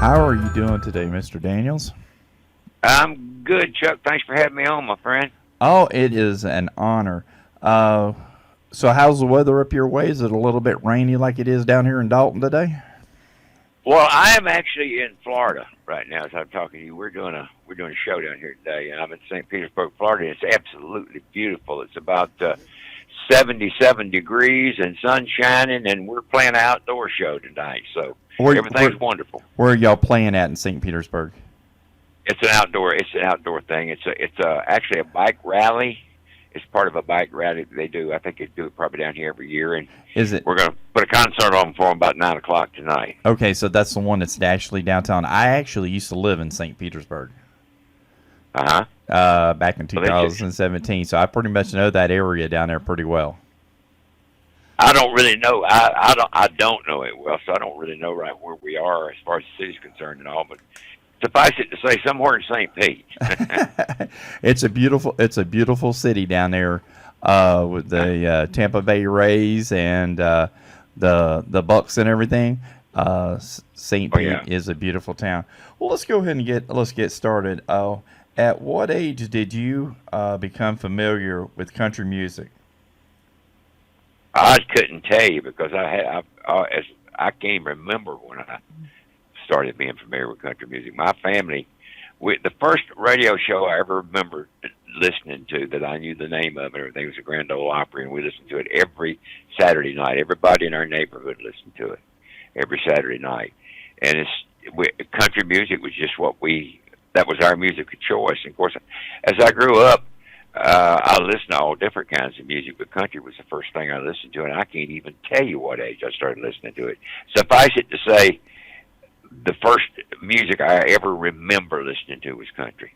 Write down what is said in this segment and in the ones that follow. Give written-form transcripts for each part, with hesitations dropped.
How are you doing today, Mr. Daniels? I'm good, Chuck. Thanks for having me on, my friend. Oh, it is an honor. Uh, so, how's the weather up your way? Is it a little bit rainy like it is down here in Dalton today? Well, I am actually in Florida right now as I'm talking to you. We're doing a show down here today, and I'm in St. Petersburg, Florida. It's absolutely beautiful. It's about 77 degrees and sun shining, and we're playing an outdoor show tonight. So Where, where, everything's wonderful. where are y'all playing at in St. Petersburg? It's an outdoor thing. It's actually a bike rally. It's part of a bike rally that they do. I think they do it probably down here every year, and Is it we're going to put a concert on for them about 9 o'clock tonight. okay? So that's the one that's actually downtown. I actually used to live in St. Petersburg Uh huh. back in Well, they should. 2017, so I pretty much know that area down there pretty well. I don't really know. I don't know it well, so I don't really know right where we are as far as the city's concerned and all. But suffice it to say, somewhere in St. Pete. It's a beautiful city down there with the Tampa Bay Rays and the Bucks and everything. St. Oh Pete yeah. is a beautiful town. Well, let's go ahead and let's get started. At what age did you become familiar with country music? I couldn't tell you because I can't even remember when I started being familiar with country music. My family, the first radio show I ever remember listening to that I knew the name of and everything was the Grand Ole Opry, and we listened to it every Saturday night. Everybody in our neighborhood listened to it every Saturday night, and country music was just that was our music of choice. And of course, as I grew up, I listened to all different kinds of music, but country was the first thing I listened to, and I can't even tell you what age I started listening to it. Suffice it to say, the first music I ever remember listening to was country.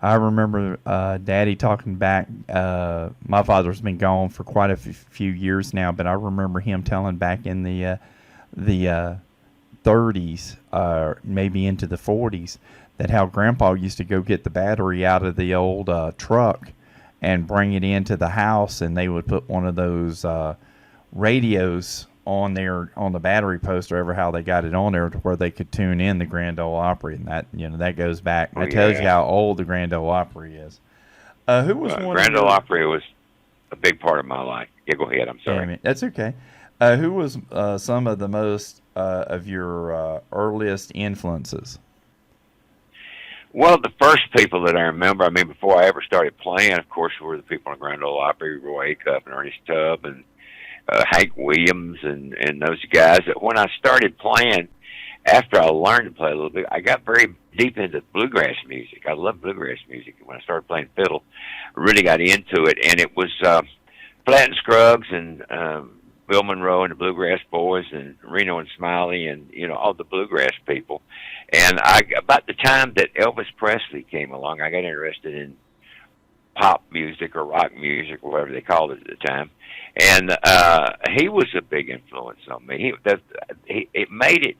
I remember Daddy talking back. My father's been gone for quite a few years now, but I remember him telling back in the 30s, maybe into the 40s, that how Grandpa used to go get the battery out of the old truck and bring it into the house, and they would put one of those radios on there on the battery post or ever how they got it on there to where they could tune in the Grand Ole Opry, and that goes back. Oh That tells you yeah. how old the Grand Ole Opry is. Who was one of Grand Ole your? Opry was a big part of my life. Yeah, go ahead. I'm Damn sorry. it, that's okay. Who was some of the most of your earliest influences? Well, the first people that I remember, I mean, before I ever started playing, of course, were the people in Grand Ole Opry, Roy Acuff and Ernest Tubb and Hank Williams and those guys. That when I started playing, after I learned to play a little bit, I got very deep into bluegrass music. I love bluegrass music. When I started playing fiddle, I really got into it, and it was Flat and Scruggs and Bill Monroe and the Bluegrass Boys and Reno and Smiley and all the bluegrass people. And about the time that Elvis Presley came along, I got interested in pop music or rock music or whatever they called it at the time. And he was a big influence on me. It made it.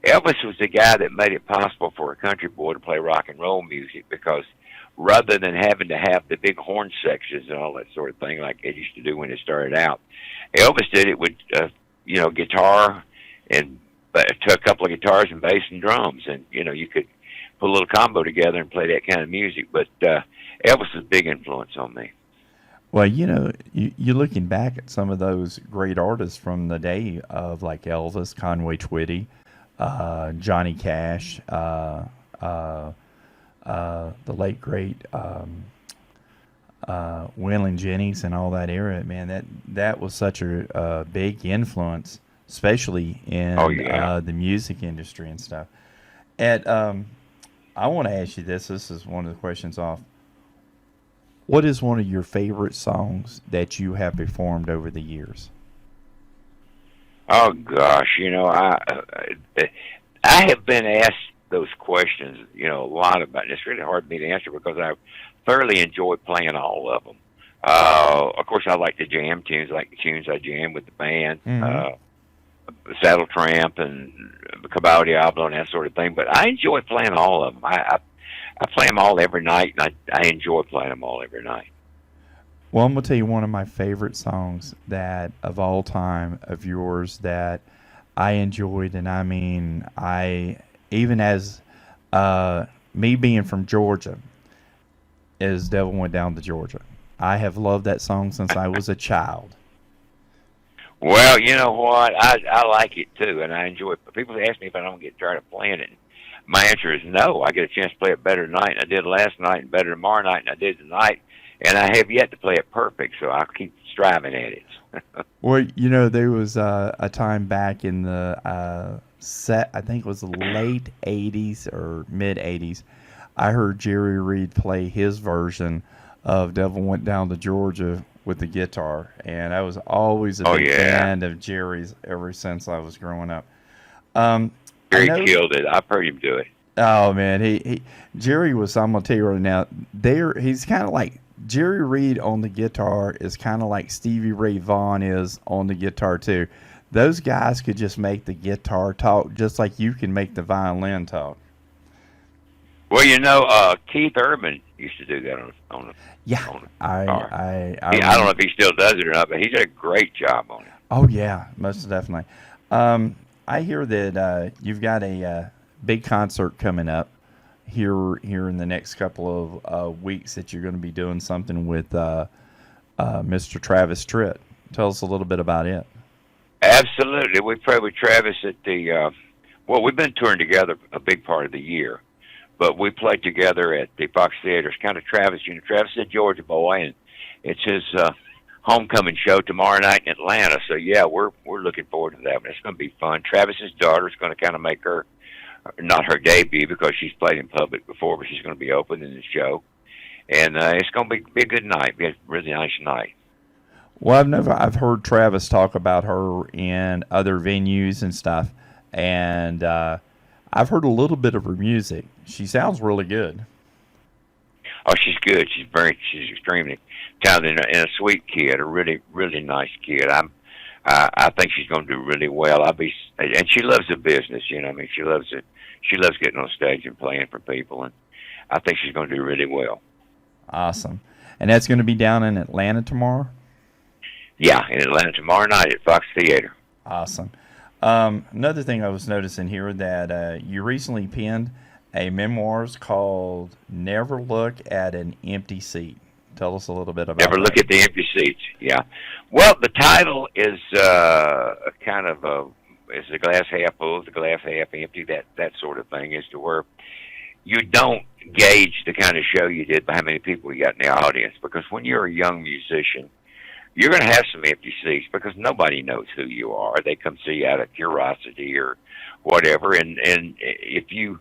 Elvis was the guy that made it possible for a country boy to play rock and roll music because rather than having to have the big horn sections and all that sort of thing like they used to do when it started out, Elvis did it with guitar and to a couple of guitars and bass and drums, and you could put a little combo together and play that kind of music. But Elvis was a big influence on me. Well, you're looking back at some of those great artists from the day of like Elvis, Conway Twitty, Johnny Cash, the late great Waylon Jennings, and all that era. Man, that was such a big influence, especially Oh in yeah. the music industry and stuff. And I want to ask you this. This is one of the questions off. What is one of your favorite songs that you have performed over the years? Oh gosh, I have been asked those questions, a lot about. And it's really hard for me to answer because I thoroughly enjoy playing all of them. Of course, I like the jam tunes, like the tunes I jam with the band, Mm-hmm. Saddle Tramp and Cabal Diablo and that sort of thing. But I enjoy playing all of them. I play them all every night, and I enjoy playing them all every night. Well, I'm gonna tell you one of my favorite songs that of all time of yours that I enjoyed, and I mean I even as me being from Georgia, as Devil Went Down to Georgia. I have loved that song since I was a child. Well, you know what? I like it too, and I enjoy it. But people ask me if I don't get tired of playing it. My answer is no. I get a chance to play it better tonight, and I did last night, and better tomorrow night, and I did tonight, and I have yet to play it perfect. So I'll keep striving at it. Well, you know, there was a time back in the I think it was the late '80s or mid '80s. I heard Jerry Reed play his version of "Devil Went Down to Georgia" with the guitar, and I was always a big fan of Jerry's ever since I was growing up. Jerry killed it. I've heard him do it. Oh man, Jerry was. I'm gonna tell you right now. He's kind of like Jerry Reed on the guitar is kind of like Stevie Ray Vaughan is on the guitar too. Those guys could just make the guitar talk just like you can make the violin talk. Well, you know, Keith Urban used to do that on a guitar. I don't know if he still does it or not, but he did a great job on it. Oh yeah, most definitely. I hear that you've got a big concert coming up here in the next couple of weeks that you're going to be doing something with Mr. Travis Tritt. Tell us a little bit about it. Absolutely. We played with Travis at the, we've been touring together a big part of the year, but we played together at the Fox Theater. It's kind of Travis, Travis is a Georgia boy, and it's his homecoming show tomorrow night in Atlanta. So, yeah, we're looking forward to that one. It's going to be fun. Travis's daughter is going to kind of make her, not her debut because she's played in public before, but she's going to be opening the show. And it's going to be a good night, be a really nice night. Well, I've heard Travis talk about her in other venues and stuff, and I've heard a little bit of her music. She sounds really good. Oh, she's good. She's extremely talented and a sweet kid, a really, really nice kid. I think she's going to do really well. And she loves the business, I mean, she loves it. She loves getting on stage and playing for people, and I think she's going to do really well. Awesome. And that's going to be down in Atlanta tomorrow? Yeah, in Atlanta tomorrow night at Fox Theater. Awesome. Another thing I was noticing here that you recently penned a memoirs called "Never Look at an Empty Seat." Tell us a little bit about Never Look at the Empty Seats. Yeah. Well, the title is kind of is the glass half full, is the glass half empty, that sort of thing, as to where you don't gauge the kind of show you did by how many people you got in the audience. Because when you're a young musician, you're going to have some empty seats because nobody knows who you are. They come see you out of curiosity or whatever. And if you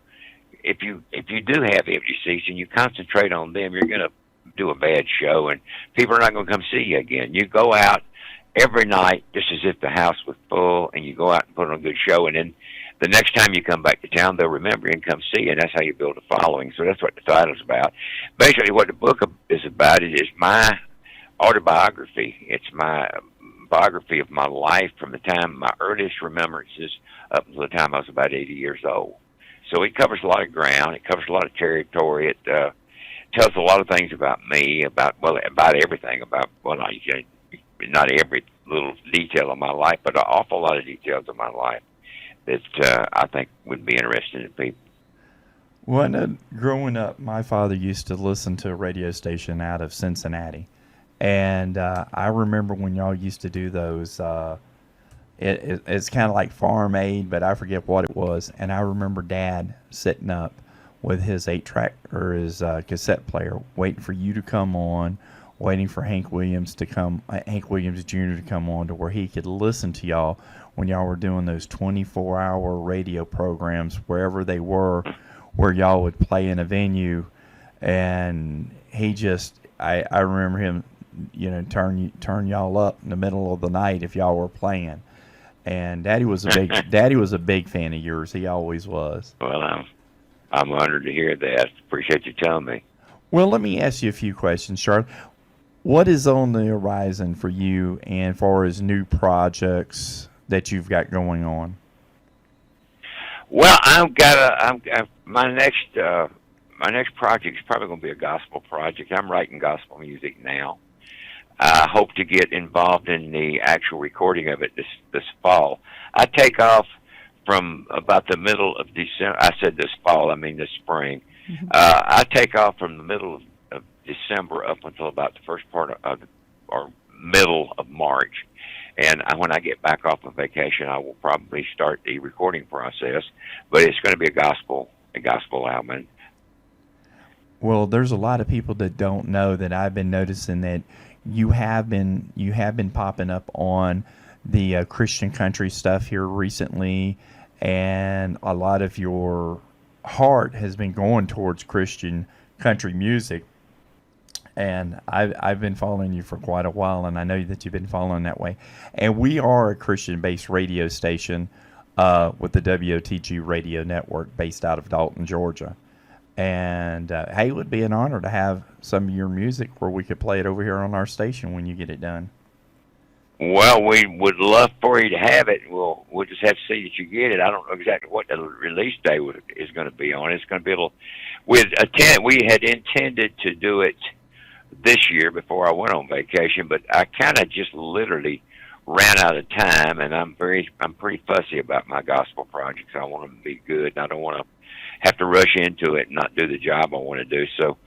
do have empty seats and you concentrate on them, you're going to do a bad show, and people are not going to come see you again. You go out every night just as if the house was full, and you go out and put on a good show, and then the next time you come back to town, they'll remember you and come see you, and that's how you build a following. So that's what the title's about. Basically, what the book is about is my autobiography. It's my biography of my life from the time, my earliest remembrances up until the time I was about 80 years old. So it covers a lot of ground. It covers a lot of territory. It tells a lot of things about me, about everything, not every little detail of my life, but an awful lot of details of my life that I think would be interesting to people. Well, growing up, my father used to listen to a radio station out of Cincinnati, and I remember when y'all used to do those. It's kind of like Farm Aid, but I forget what it was, and I remember Dad sitting up with his 8-track or his cassette player, waiting for you to come on, waiting for Hank Williams Jr. to come on, to where he could listen to y'all when y'all were doing those 24-hour radio programs wherever they were, where y'all would play in a venue, and I remember him, turn y'all up in the middle of the night if y'all were playing, and Daddy was a big fan of yours. He always was. Well, I'm honored to hear that. Appreciate you telling me. Well, let me ask you a few questions, Charlotte. What is on the horizon for you and far as new projects that you've got going on? Well, my next project is probably going to be a gospel project. I'm writing gospel music now. I hope to get involved in the actual recording of it this fall. I take off from about the middle of December. I said this fall, I mean this spring. Mhm. I take off from the middle of December up until about the first part of or middle of March. And when I get back off on vacation, I will probably start the recording process. But it's going to be a gospel album. Well, there's a lot of people that don't know that I've been noticing that you have been popping up on the Christian country stuff here recently, and a lot of your heart has been going towards Christian country music. And I've been following you for quite a while, and I know that you've been following that way. And we are a Christian-based radio station with the WOTG radio network based out of Dalton, Georgia. And hey, it would be an honor to have some of your music where we could play it over here on our station when you get it done. Well, we would love for you to have it. We'll just have to see that you get it. I don't know exactly what the release day is going to be on. It's going to be we had intended to do it this year before I went on vacation, but I kind of just literally ran out of time, and I'm pretty fussy about my gospel projects. I want them to be good, and I don't want to have to rush into it and not do the job I want to do. So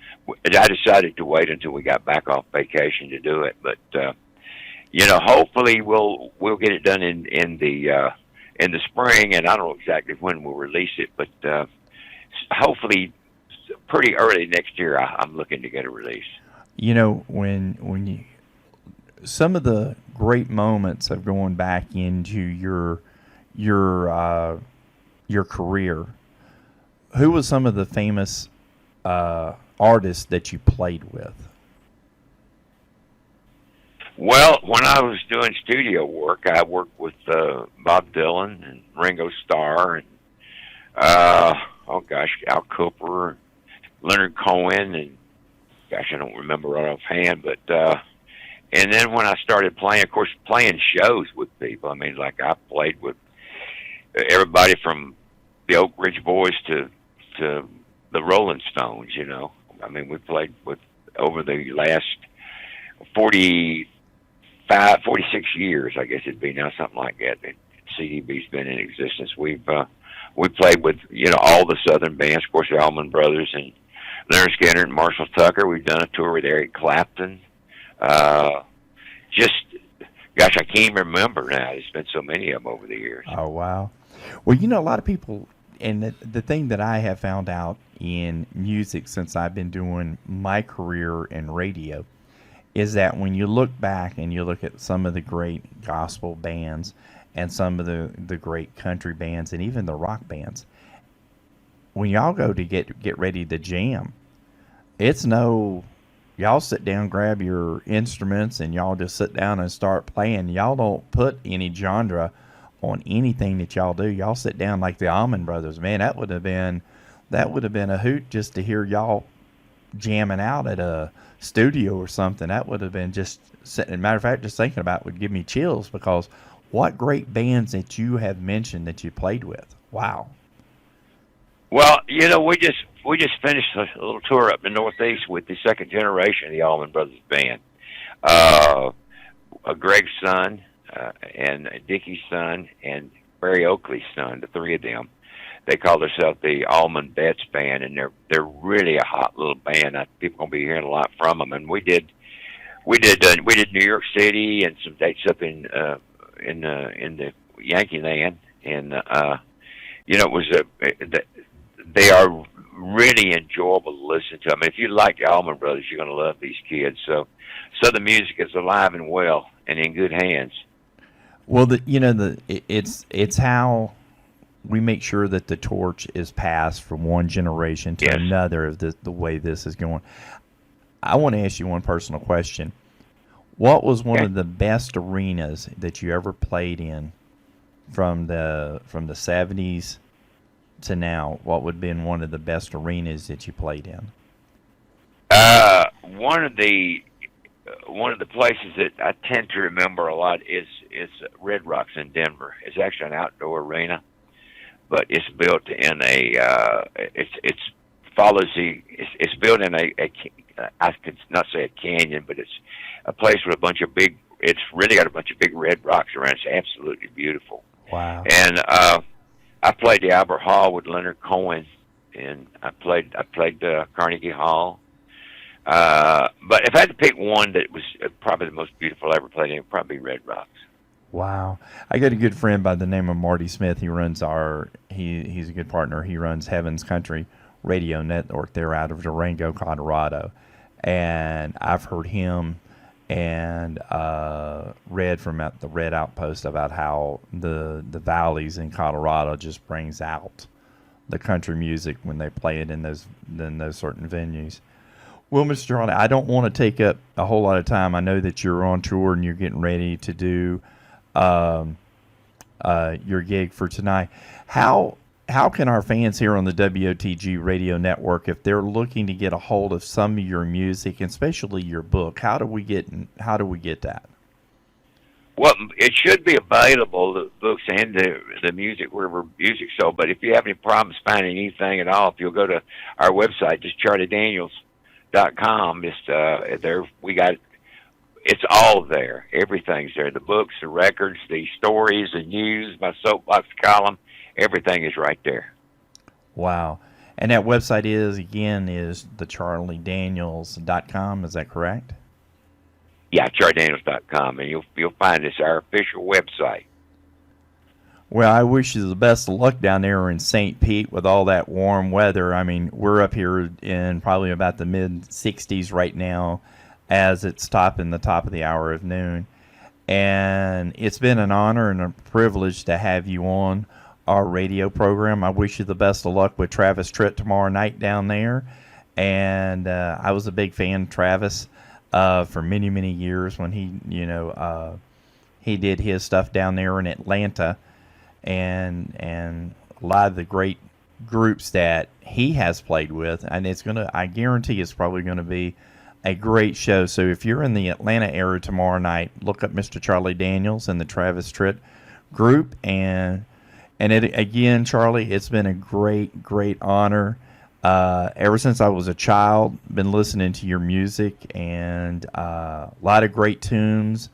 I decided to wait until we got back off vacation to do it. But hopefully we'll get it done in the spring, and I don't know exactly when we'll release it, but hopefully pretty early next year. I'm looking to get a release. You know, when you some of the great moments of going back into your career, who was some of the famous artists that you played with? Well, when I was doing studio work, I worked with Bob Dylan and Ringo Starr and Al Cooper, Leonard Cohen, and gosh, I don't remember right offhand, but and then when I started playing, of course, playing shows with people. I mean, like I played with everybody from the Oak Ridge Boys to the Rolling Stones. I mean, we played with over the last 46 years, I guess it'd be now, something like that. CDB's been in existence. We played with all the Southern bands, of course, the Allman Brothers and Leonard Skinner and Marshall Tucker. We've done a tour with Eric Clapton. Gosh, I can't even remember now. There's been so many of them over the years. Oh, wow. Well, a lot of people, and the thing that I have found out in music since I've been doing my career in radio is that when you look back and you look at some of the great gospel bands and some of the great country bands and even the rock bands, when y'all go to get ready to jam, it's no, y'all sit down, grab your instruments, and y'all just sit down and start playing. Y'all don't put any genre on anything that y'all do. Y'all sit down like the Allman Brothers. Man, that would have been a hoot just to hear y'all jamming out at a studio or something. That would have been just, matter of fact, just thinking about it would give me chills, because what great bands that you have mentioned that you played with. Wow. Well, we just finished a little tour up in the Northeast with the second generation of the Allman Brothers band. Greg's son, and Dickie's son, and Barry Oakley's son, the three of them. They call themselves the Allman Betts Band, and they're really a hot little band. People gonna be hearing a lot from them. And we did New York City and some dates up in the Yankee Land, and it was they are really enjoyable to listen to. I mean, if you like the Allman Brothers, you're gonna love these kids. So Southern music is alive and well and in good hands. Well, it's how we make sure that the torch is passed from one generation to another of the way this is going. I want to ask you one personal question. What was one of the best arenas that you ever played in from the 70s to now? What would have been one of the best arenas that you played in? One of the places that I tend to remember a lot is Red Rocks in Denver. It's actually an outdoor arena, but it's built in it's built in I could not say a canyon, but it's a place with it's really got a bunch of big red rocks around. It's absolutely beautiful. Wow. And I played the Albert Hall with Leonard Cohen, and I played Carnegie Hall. But if I had to pick one that was probably the most beautiful I ever played, it would probably be Red Rocks. Wow. I got a good friend by the name of Marty Smith. He runs he's a good partner. He runs Heaven's Country Radio Network there out of Durango, Colorado. And I've heard him and read from at the Red Outpost about how the valleys in Colorado just brings out the country music when they play it in those certain venues. Well, Mr. Charlie, I don't want to take up a whole lot of time. I know that you're on tour and you're getting ready to do your gig for tonight. How can our fans here on the WOTG Radio Network, if they're looking to get a hold of some of your music, and especially your book, how do we get that? Well, it should be available, the books and the music, wherever music's sold. But if you have any problems finding anything at all, if you'll go to our website, just charliedaniels.com, there we got it's all there. Everything's there. The books, the records, the stories, the news, my soapbox column, everything is right there. Wow. And that website is the charliedaniels.com, is that correct? Yeah, charliedaniels.com, and you'll find it's our official website. Well, I wish you the best of luck down there in St. Pete with all that warm weather. I mean, we're up here in probably about the mid-60s right now as it's topping the top of the hour of noon. And it's been an honor and a privilege to have you on our radio program. I wish you the best of luck with Travis Tritt tomorrow night down there. And I was a big fan of Travis for many, many years when he did his stuff down there in Atlanta. And a lot of the great groups that he has played with, and I guarantee it's probably going to be a great show. So if you're in the Atlanta area tomorrow night, look up Mr. Charlie Daniels and the Travis Tritt group. And again, Charlie, it's been a great, great honor. Ever since I was a child, been listening to your music, and a lot of great tunes.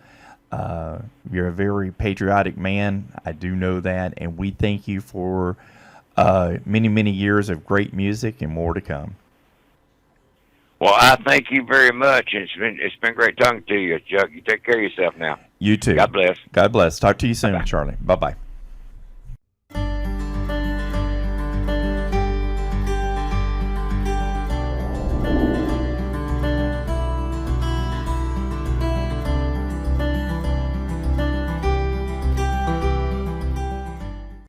You're a very patriotic man. I do know that, and we thank you for many, many years of great music and more to come. Well, I thank you very much. It's been great talking to you, Chuck. You take care of yourself now. You too. God bless. God bless. Talk to you soon, Bye-bye. Charlie. Bye-bye.